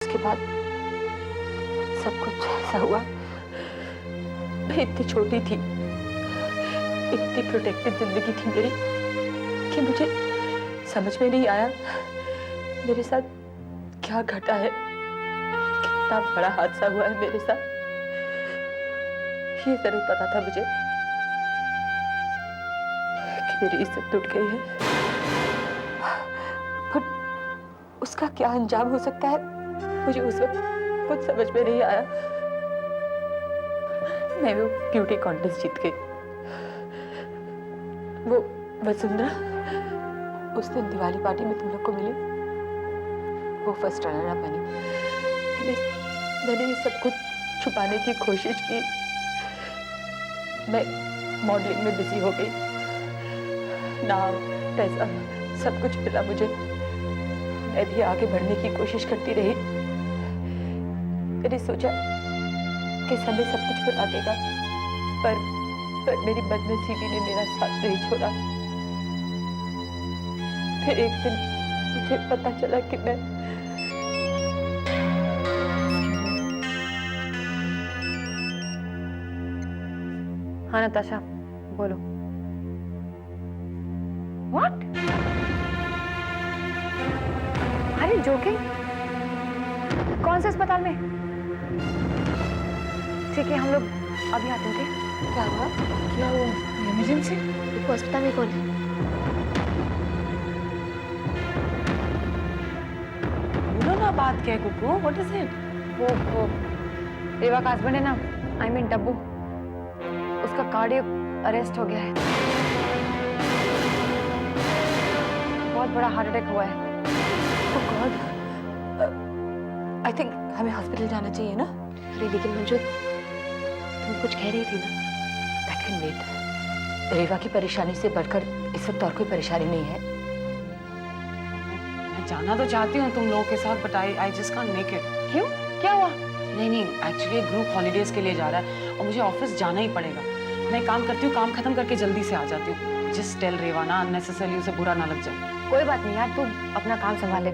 उसके बाद सब कुछ ऐसा हुआ। मैं इतनी छोटी थी, इतनी प्रोटेक्टेड जिंदगी थी मेरी कि मुझे समझ में नहीं आया मेरे साथ क्या घटा है, कितना बड़ा हादसा हुआ है मेरे साथ। ये जरूर पता था मुझे कि मेरी इज्जत टूट गई है, पर उसका क्या अंजाम हो सकता है मुझे उस वक्त कुछ समझ में नहीं आया। मैं वो ब्यूटी कॉन्टेस्ट जीत गई। वो वसुंधरा उस दिन दिवाली पार्टी में तुम लोग को मिली, वो फर्स्ट रनर अप बनी। मैंने ये सब कुछ छुपाने की कोशिश की। मैं मॉडलिंग में बिजी हो गई, नाम पैसा सब कुछ मिला मुझे। मैं भी आगे बढ़ने की कोशिश करती रही। मैंने सोचा कि समय सब कुछ बता देगा, पर मेरी बदनसीबी ने मेरा साथ नहीं छोड़ा। फिर एक दिन मुझे पता चला कि मैं हाँ नताशा बोलो। What? अरे जोकिंग? कौन से अस्पताल में? ठीक है हम लोग अभी आते हैं। क्या हुआ? क्या हुआ? इमरजेंसी? वो अस्पताल में कौन है? बोलो ना बात क्या है कुकू? What is it? वो रेवा का हस्बैंड है ना, I mean डब्बू, उसका कार्डियक अरेस्ट हो गया है। बहुत बड़ा हार्ट अटैक हुआ है। Oh God, I think हमें हॉस्पिटल जाना चाहिए ना? अरे लेकिन मंजू तुम कुछ कह रही थी ना? That can wait. रेवा की परेशानी से बढ़कर इस वक्त और कोई परेशानी नहीं है। मैं जाना तो चाहती हूँ तुम लोगों के साथ, but I just can't make it. क्यों? क्या हुआ? नहीं, एक्चुअली ग्रुप हॉलीडेज के लिए जा रहा है और मुझे ऑफिस जाना ही पड़ेगा। मैं काम करती हूँ, काम खत्म करके जल्दी से आ जाती हूँ। जस्ट टेल रेवा ना अननेसेसरली उसे बुरा ना लग जाए। कोई बात नहीं यार, तू अपना काम संभाल ले,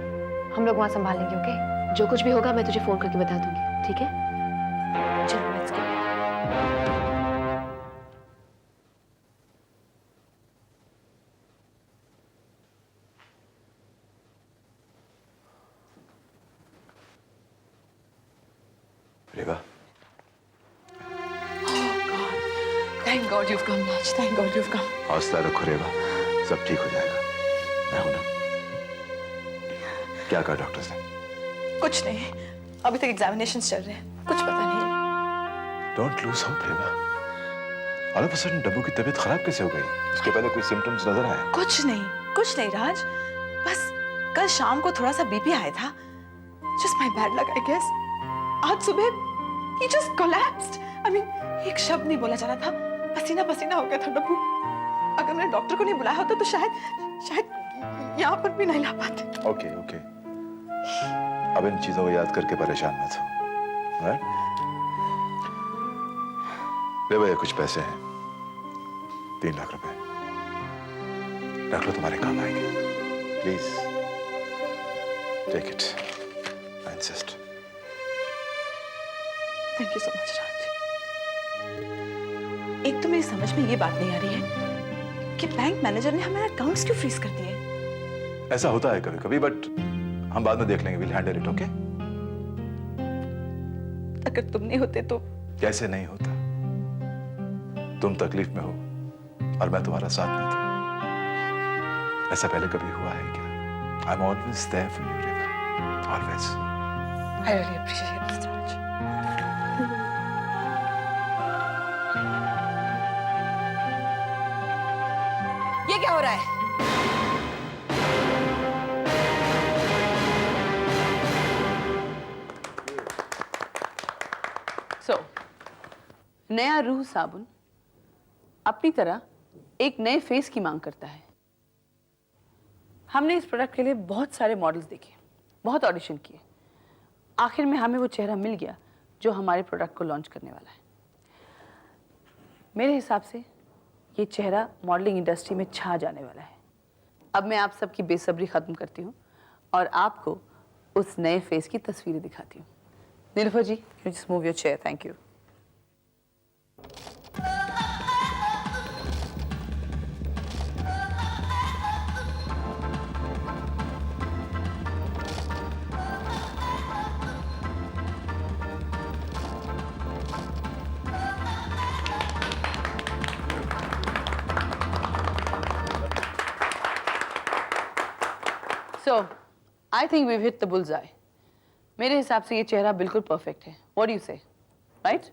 हम लोग वहाँ संभाल लेंगे। ओके? जो कुछ भी होगा मैं तुझे फोन करके बता दूंगी, ठीक है? चलो let's go. Reva, Thank God you've come, Raj. Thank God you've come. हौसला रखो रेवा, सब ठीक हो जाएगा। मैं हूं ना। क्या कहा डॉक्टर्स ने? कुछ नहीं, अभी तक एग्जामिनेशंस चल रहे हैं, कुछ पता नहीं। Don't lose hope Reva. All of a sudden Dabbu की तबीयत खराब कैसे हो गई? इसके पहले कोई सिम्टम्स नजर आए? कुछ नहीं राज, बस कल शाम को थोड़ा सा बीपी आया था। Just my bad luck, I guess. आज सुबह he just collapsed. I mean, एक शब्द नहीं बोला जा रहा था, पसीना पसीना हो गया था डब्बू। अगर मैंने डॉक्टर को नहीं बुलाया होता तो शायद यहाँ पर भी नहीं ला पाते। ओके। अब इन चीजों को याद करके परेशान मत हो। राइट? रेवा, ये कुछ पैसे हैं, 3 लाख रुपए। रख लो, तुम्हारे काम आएंगे। Please take it. I insist. Thank you so much Raj. एक तो मेरी समझ में ये बात नहीं आ रही है कि बैंक मैनेजर ने हमारे अकाउंट्स क्यों फ्रीज कर दिए। ऐसा होता है कभी कभी, बट हम बाद में देख लेंगे। Will handle it. ओके? अगर तुम नहीं होते तो? कैसे नहीं होता? तुम तकलीफ में हो और मैं तुम्हारा साथ नहीं दूं। ऐसा पहले कभी हुआ है क्या? I am always there for you Reva, always. I really appreciate this, Raj. ये क्या हो रहा है? नया रूह साबुन अपनी तरह एक नए फेस की मांग करता है। हमने इस प्रोडक्ट के लिए बहुत सारे मॉडल्स देखे, बहुत ऑडिशन किए, आखिर में हमें वो चेहरा मिल गया जो हमारे प्रोडक्ट को लॉन्च करने वाला है। मेरे हिसाब से ये चेहरा मॉडलिंग इंडस्ट्री में छा जाने वाला है। अब मैं आप सबकी बेसब्री खत्म करती हूँ और आपको उस नए फेस की तस्वीरें दिखाती हूँ। नीलूफर जी, you just move your chair, thank you. So, I think we've hit the bullseye. मेरे हिसाब से ये चेहरा बिल्कुल परफेक्ट है. What do you say? Right?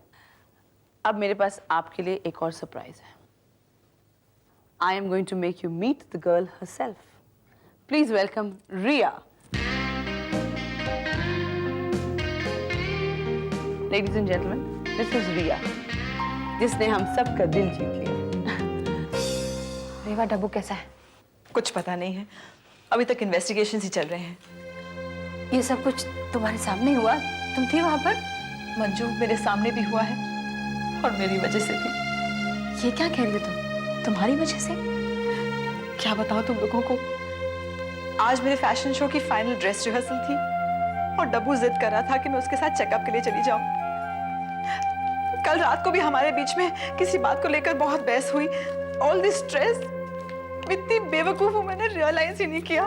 अब मेरे पास आपके लिए एक और सरप्राइज है. I am going to make you meet the girl herself. Please welcome Riya. Ladies and gentlemen, this is Riya, जिसने हम सबका दिल जीत लिया. रेवा, डब्बू कैसा है? कुछ पता नहीं है, अभी तक इन्वेस्टिगेशन ही चल रहे हैं। ये सब कुछ तुम्हारे सामने हुआ? तुम थी वहां पर? मंजू, मेरे सामने भी हुआ है और मेरी वजह से भी। ये क्या कह रही हो तुम? तुम्हारी वजह से? क्या बताऊं तुम लोगों को, आज मेरे फैशन शो की फाइनल ड्रेस रिहर्सल थी और डब्बू जिद कर रहा था कि मैं उसके साथ चेकअप के लिए चली जाऊं। कल रात को भी हमारे बीच में किसी बात को लेकर बहुत बहस हुई। ऑल दिस स्ट्रेस, इतनी बेवकूफ हूं, मैंने रियलाइज ही नहीं किया।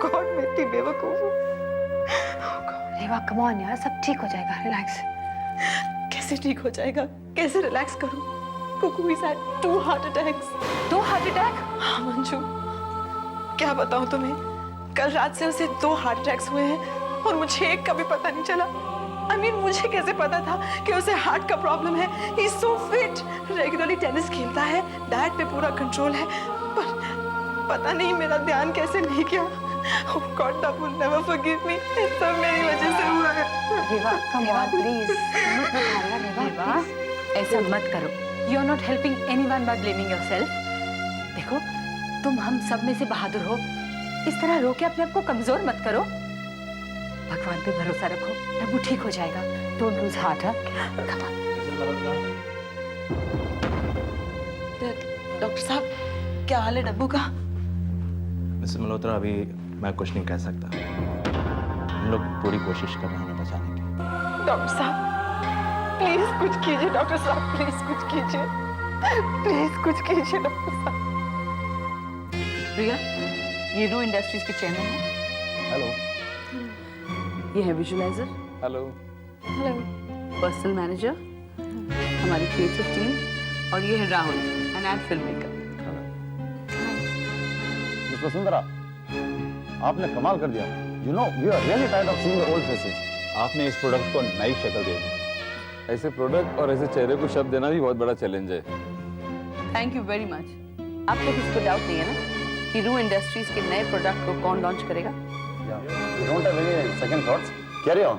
गॉड, मैं इतनी बेवकूफ हूं। रेवा, कम ऑन यार, सब ठीक हो जाएगा, रिलैक्स। कैसे ठीक हो जाएगा? कैसे रिलैक्स करूं? Kuku is had 2 heart attacks. 2 heart attack? हाँ मंजू, क्या बताऊं तुम्हें, कल रात से उसे 2 हार्ट अटैक्स हुए हैं और मुझे एक का भी पता नहीं चला। I mean, मुझे कैसे पता था कि उसे हार्ट का प्रॉब्लम है? He is so fit, regularly tennis खेलता है, डाइट पे पूरा कंट्रोल है, पर पता नहीं मेरा ध्यान कैसे नहीं किया। Oh God, that will never forgive me. ये सब मेरी वजह से हुआ है। रेवा, कम ऑन प्लीज, मत बताया रेवा, ऐसा मत करो. You are not helping anyone by blaming yourself. देखो, तुम हम सब में से बहादुर हो, इस तरह रो के अपने आप को कमजोर मत करो। भगवान पे भरोसा रखो, डब्बू ठीक हो जाएगा। Don't lose heart, huh? Come on. Doctor साहब, क्या हाल है डब्बू का? मिस्टर मल्होत्रा, अभी मैं कुछ नहीं कह सकता. हम लोग पूरी कोशिश कर रहे हैं उन्हें बचाने की. डॉक्टर साहब, प्लीज कुछ कीजिए। डॉक्टर साहब, प्लीज कुछ कीजिए। प्लीज कुछ कीजिए डॉक्टर साहब। रिया, ये रू इंडस्ट्रीज के चेयरमैन हैं. हेलो. ये है विजुअलाइजर, हेलो. पर्सनल मैनेजर, हमारी क्रिएटिव टीम, और ये है Rahul, an ad film maker. Miss Vasundhara, आपने कमाल कर दिया. You know, we are really tired of seeing the old faces. आपने इस प्रोडक्ट को नई शक्ल दे दी. ऐसे प्रोडक्ट और ऐसे चेहरे को शब्द देना भी बहुत बड़ा चैलेंज है. Thank you very much. आपको किसी को डाउट नहीं है ना कि रू इंडस्ट्रीज के नए प्रोडक्ट को कौन लॉन्च करेगा? You don't have any second thoughts? Carry on.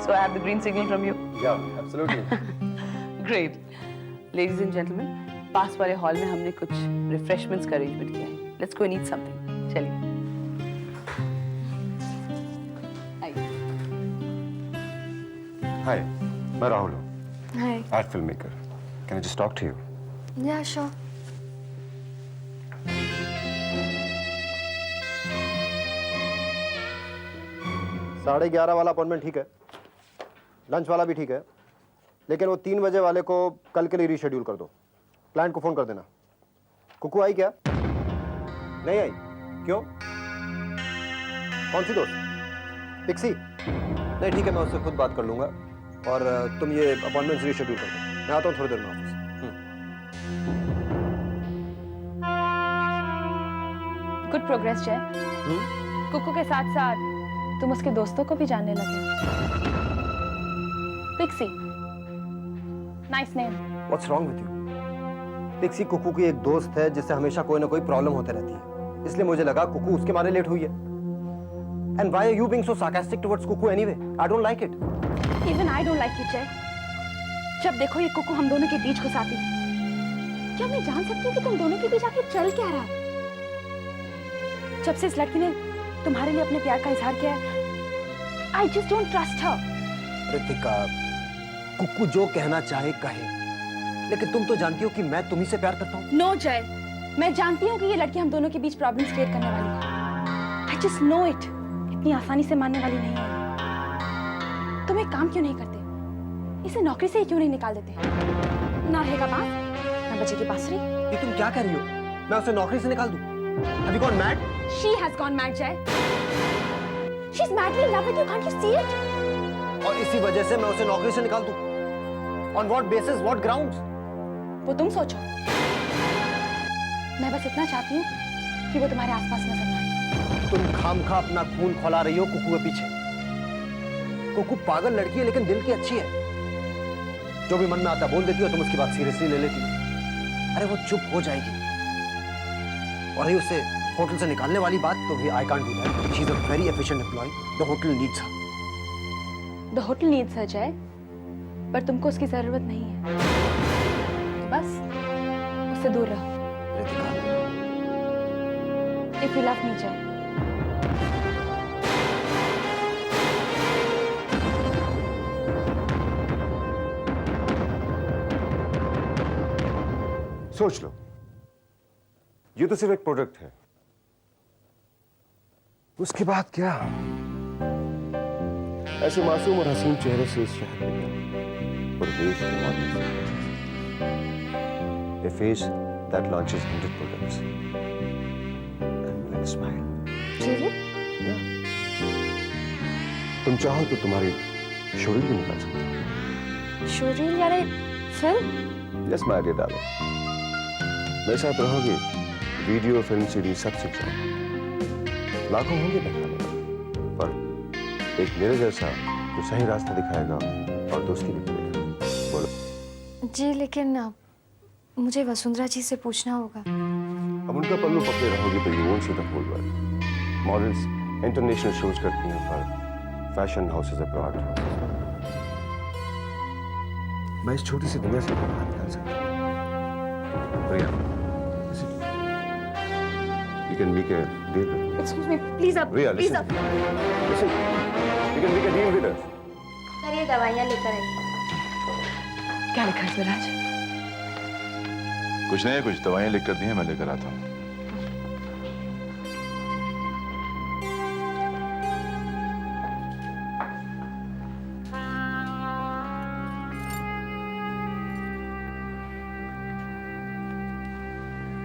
So I have the green signal from you. Yeah, absolutely. Great. Ladies and gentlemen, पास वाले हॉल में हमने कुछ रिफ्रेशमेंट्स का अरेंजमेंट किया है. Let's go and eat something. चलिए. Hi, मैं राहुल हूँ. Hi. Art filmmaker. Can I just talk to you? Yeah, sure. साढ़े 11 वाला अपॉइंटमेंट ठीक है, लंच वाला भी ठीक है, लेकिन वो 3 बजे वाले को कल के लिए रीशेड्यूल कर दो. क्लाइंट को फोन कर देना. कुकू आई क्या? नहीं आई? क्यों? कौन सी दोस्त? पिक्सी? नहीं, ठीक है, मैं उससे खुद बात कर लूंगा और तुम ये अपॉइंटमेंट रीशेड्यूल कर दो. मैं आता हूँ थोड़ी देर में ऑफिस. गुड प्रोग्रेस जय. कुकू के साथ साथ तुम उसके दोस्तों को भी जानने लगे. Pixie, nice name. What's wrong with you? Pixie Kuku की एक दोस्त है जिससे हमेशा कोई ना कोई प्रॉब्लम होते रहती है, इसलिए मुझे लगा कुकू उसके मारे लेट हुई है. And why are you being so sarcastic towards Cuckoo anyway? I don't like it. Even I don't like it, जय. जब देखो ये कुकू हम दोनों के बीच घुसाती है. क्या मैं जान सकती हूँ कि तुम दोनों के बीच आखिर चल क्या रहा है? जब से इस लड़की ने तुम्हारे लिए अपने प्यार का इजहार किया है, I just don't trust her. Ritika, Kuku जो कहना चाहे कहे, लेकिन तुम तो जानती हो कि मैं तुम्ही से प्यार करता हूँ. No, जय. मैं जानती हूँ कि ये लड़की हम दोनों के बीच प्रॉब्लम्स क्रिएट करने वाली है. I just know it. इतनी आसानी से मानने वाली नहीं है. तुम एक काम क्यों नहीं करते? इसे नौकरी से ही क्यों नहीं निकाल देते? ना रहेगा बाप, ना बचेगी बांसुरी। ये तुम क्या कह रही हो? मैं उसे नौकरी से निकाल दूं? Have you gone mad? She has gone mad, Jay. She's madly in love with you. Can't you see it? और इसी वजह से मैं उसे नौकरी से निकाल दूं? On what basis? What grounds? वो तुम सोचो। मैं बस इतना चाहती हूँ कि वो तुम्हारे आसपास नजर ना आए। तुम खामखा अपना खून खौला रही हो कुकू के पीछे। कुकू पागल लड़की है लेकिन दिल की अच्छी है। जो भी मन में आता बोल देती हो, तुम उसकी बात सीरियसली ले लेती हो। अरे वो चुप हो जाएगी। और ये उसे होटल से निकालने वाली बात तो भी I can't do that. She is a very efficient employee. The hotel needs her. The hotel needs her, Jai, पर तुमको उसकी जरूरत नहीं है। तो बस उससे दूर रहो। Ritika, If you love me, Jay. सोच लो, ये तो सिर्फ एक प्रोडक्ट है। उसके बाद क्या? ऐसे मासूम और हसीन चेहरे से इस शहर में और देश के मॉडल से a face that launches 100 products and will smile. Really? तुम चाहो तो तुम्हारी शोरील भी निकाल सकते हो। शोरील यानी film? Yes my dear darling, मेरे साथ रहोगे, वीडियो, फिल्म, सीडी सब सीख जाओ। लाखों होंगे दिखाने को, पर एक मेरे जैसा जो सही रास्ता दिखाएगा और दोस्ती भी करेगा। बोलो। जी लेकिन मुझे वसुंधरा जी से पूछना होगा। अब उनका पल्लू पकड़े रहोगे तो you won't see the whole world. Models international shows करती हैं पर फैशन हाउसेस अब्रॉड। मैं इस छोटी सी दुनिया से बाहर निकाल सकता हूँ। प्रिया, you can make a deal with me. Excuse me, please up. Priya, please listen. up. Listen, you can make a deal with us. Sir ये दवाइयाँ लेकर आइए। क्या लिखा है विराज? कुछ नहीं, कुछ दवाइयां लिख कर दी हैं, मैं लेकर आता हूँ।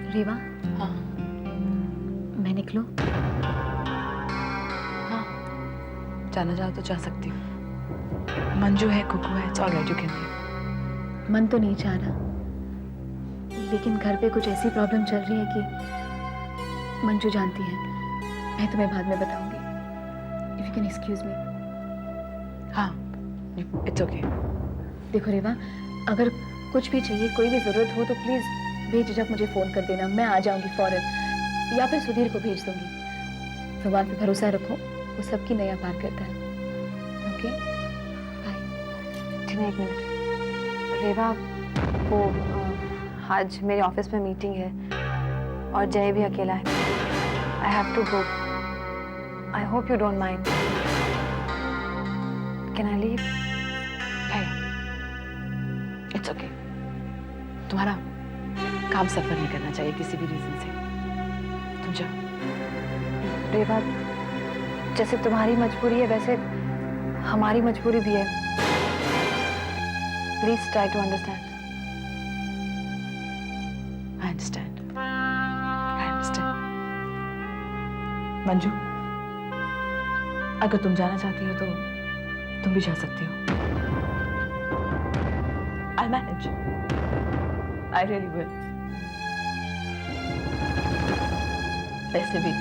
रेवा, हाँ मैं निकलूं? हाँ, जाना चाहो तो जा सकती हूँ। मंजू है, कुकू है, it's alright, you can leave. मन तो नहीं चाह रहा, लेकिन घर पे कुछ ऐसी प्रॉब्लम चल रही है कि मंजू जानती है। मैं तुम्हें बाद में बताऊंगी। If you can excuse me. हाँ, इट्स ओके। देखो रेवा, अगर कुछ भी चाहिए, कोई भी जरूरत हो तो प्लीज बेझिझक मुझे फोन कर देना, मैं आ जाऊंगी फौरन, या फिर सुधीर को भेज दूंगी। भगवान पे भरोसा रखो, वो सबकी नया पार करता है। Okay bye. ठीक है, एक मिनट। रेवा, वो आज मेरे ऑफिस में मीटिंग है और जय भी अकेला है। I have to go. I hope you don't mind. Can I leave? It's okay. तुम्हारा काम सफर नहीं करना चाहिए किसी भी रीजन से। तुम जाओ। रेवा, जैसे तुम्हारी मजबूरी है वैसे हमारी मजबूरी भी है। Please try to understand. I understand, I understand. Manju, अगर तुम जाना चाहती हो तो तुम भी जा सकती हो। I'll manage. I really will. वैसे भी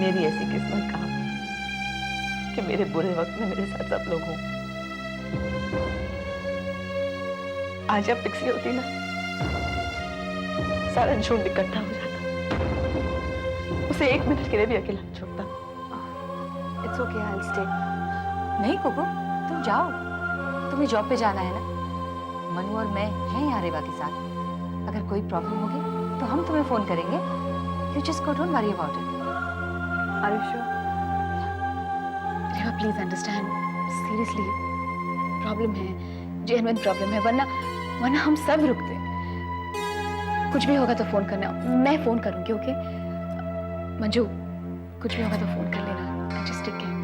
मेरी ऐसी किस्मत कहाँ कि मेरे बुरे वक्त में मेरे साथ सब लोग हों। आज जब पिक्सी होती ना, सारा झुंड इकट्ठा हो जाता, उसे एक मिनट के लिए भी अकेला नहीं छोड़ता। It's okay, I will stay. नहीं कुकू, तुम जाओ, तुम्हें जॉब पे जाना है ना। मनु और मैं हैं यहाँ रेवा के साथ। अगर कोई प्रॉब्लम होगी तो हम तुम्हें फोन करेंगे। You just go, don't worry about it. Are you sure? Reva please understand, seriously problem है, जेन्युइन प्रॉब्लम है, वरना हम सब रुकते। कुछ भी होगा तो फोन करना, मैं फोन करूंगी। ओके मंजू, कुछ भी होगा तो फोन कर लेना। Just take care.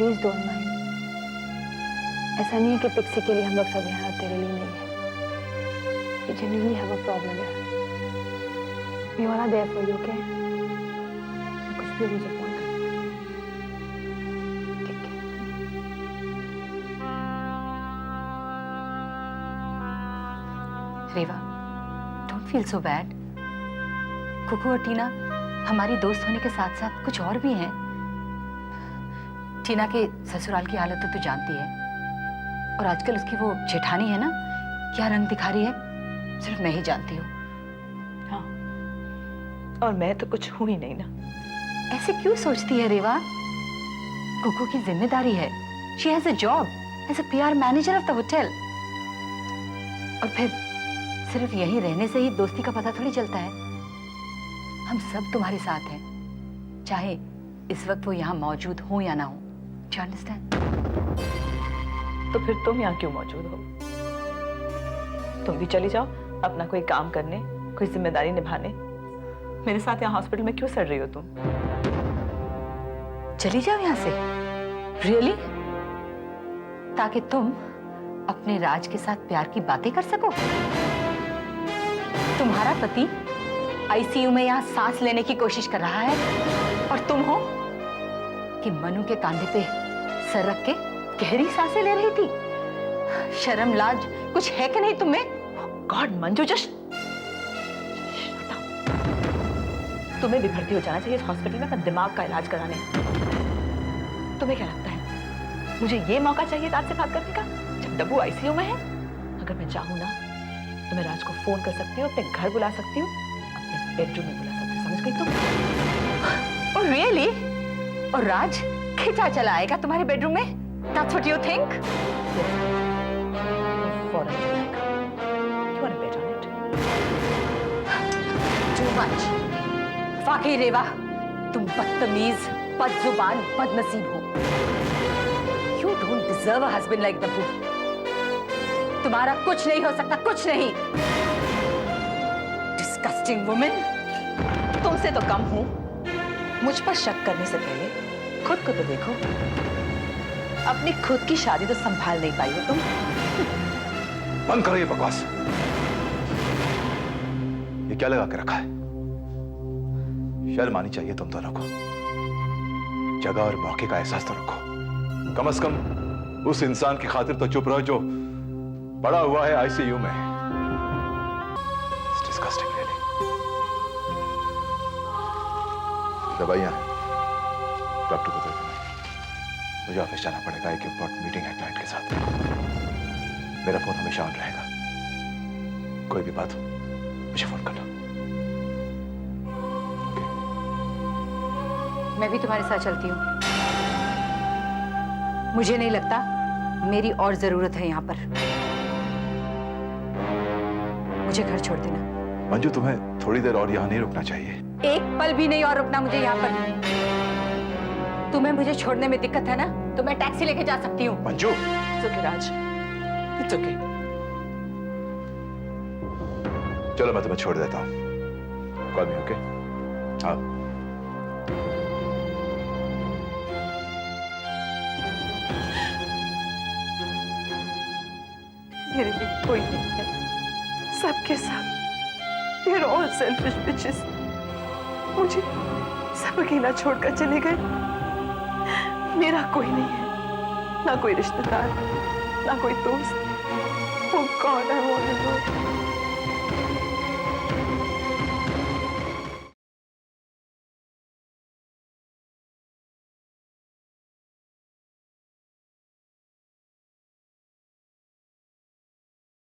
Please don't mind. ऐसा नहीं है कि पिक्सी के लिए हम लोग सब यहाँ तेरे लिए नहीं है। We genuinely have a problem here. We all are there for you, okay? कुछ भी मुझे फोन कर। ठीक है। Reva, don't feel so bad. Kuku और टीना हमारी दोस्त होने के साथ साथ कुछ और भी हैं। टीना के ससुराल की हालत तो तू जानती है, और आजकल उसकी वो जेठानी है ना, क्या रंग दिखा रही है सिर्फ मैं ही जानती हूँ। हाँ, और मैं तो कुछ हूं ही नहीं ना। ऐसे क्यों सोचती है रेवा? कुकू की जिम्मेदारी है। She has a job as a PR manager of the hotel. और फिर सिर्फ यहीं रहने से ही दोस्ती का पता थोड़ी चलता है। हम सब तुम्हारे साथ हैं, चाहे इस वक्त वो यहाँ मौजूद हो या ना हो। Do you understand? तो फिर तुम यहाँ क्यों मौजूद हो? तुम भी चली जाओ अपना कोई काम करने, कोई जिम्मेदारी निभाने। मेरे साथ यहाँ हॉस्पिटल में क्यों सड़ रही हो तुम? चली जाओ यहाँ से? रियली? ताकि तुम अपने राज के साथ प्यार की बातें कर सको। तुम्हारा पति ICU में यहाँ सांस लेने की कोशिश कर रहा है, और तुम हो कि मनु के कंधे पे सर रख के गहरी सांसें ले रही थी। शर्म लाज कुछ है कि नहीं तुम्हें? गॉड मंजू, जस्ट तुम्हें भी भर्ती हो जाना चाहिए इस हॉस्पिटल में अपना दिमाग का इलाज कराने। तुम्हें क्या लगता है मुझे ये मौका चाहिए रात से बात करने का जब डब्बू ICU में है? अगर मैं चाहूँ ना तो मैं राज को फोन कर सकती हूँ, अपने घर बुला सकती हूँ, अपने बेडरूम में बुला सकती हूँ। समझ गई तुम? Oh really? और राज खिंचा चला आएगा तुम्हारे बेडरूम में? That's what you think? फौरन जाएगा। You wanna bet on it? Too much. वाकई रेवा, तुम बदतमीज, बदजुबान, बदनसीब हो। You don't deserve a husband like Dabbu. तुम्हारा कुछ नहीं हो सकता, कुछ नहीं। Disgusting woman. तुमसे तो कम हूं। मुझ पर शक करने से पहले खुद को तो देखो। अपनी खुद की शादी तो संभाल नहीं पाई हो तुम। बंद करो ये बकवास। ये क्या लगा के रखा है? शर्म आनी चाहिए तुम दोनों को। जगह और मौके का एहसास तो रखो। कम से कम उस इंसान की खातिर तो चुप रहो जो पड़ा हुआ है ICU में। It's disgusting, really. दवाइयां हैं, डॉक्टर को दे देना। मुझे ऑफिस जाना पड़ेगा, एक इंपॉर्टेंट मीटिंग है क्लाइंट के साथ। मेरा फोन हमेशा ऑन रहेगा। कोई भी बात हो मुझे फोन करना। मैं भी तुम्हारे साथ चलती हूँ। मुझे नहीं लगता मेरी और जरूरत है यहाँ पर। मुझे घर छोड़ देना। मंजू, तुम्हें थोड़ी देर और यहाँ नहीं रुकना चाहिए। एक पल भी नहीं और रुकना मुझे यहाँ पर। तुम्हें मुझे छोड़ने में दिक्कत है ना, तो मैं टैक्सी लेके जा सकती हूँ। Manju, It's okay, Raj. It's okay. चलो मैं तुम्हें छोड़ देता हूँ। कॉल मी, ओके? हाँ। मेरे लिए कोई नहीं है। सबके सब They're all selfish bitches. मुझे सब अकेला छोड़कर चले गए। मेरा कोई नहीं है, ना कोई रिश्तेदार, ना कोई दोस्त। Oh God, I want to know.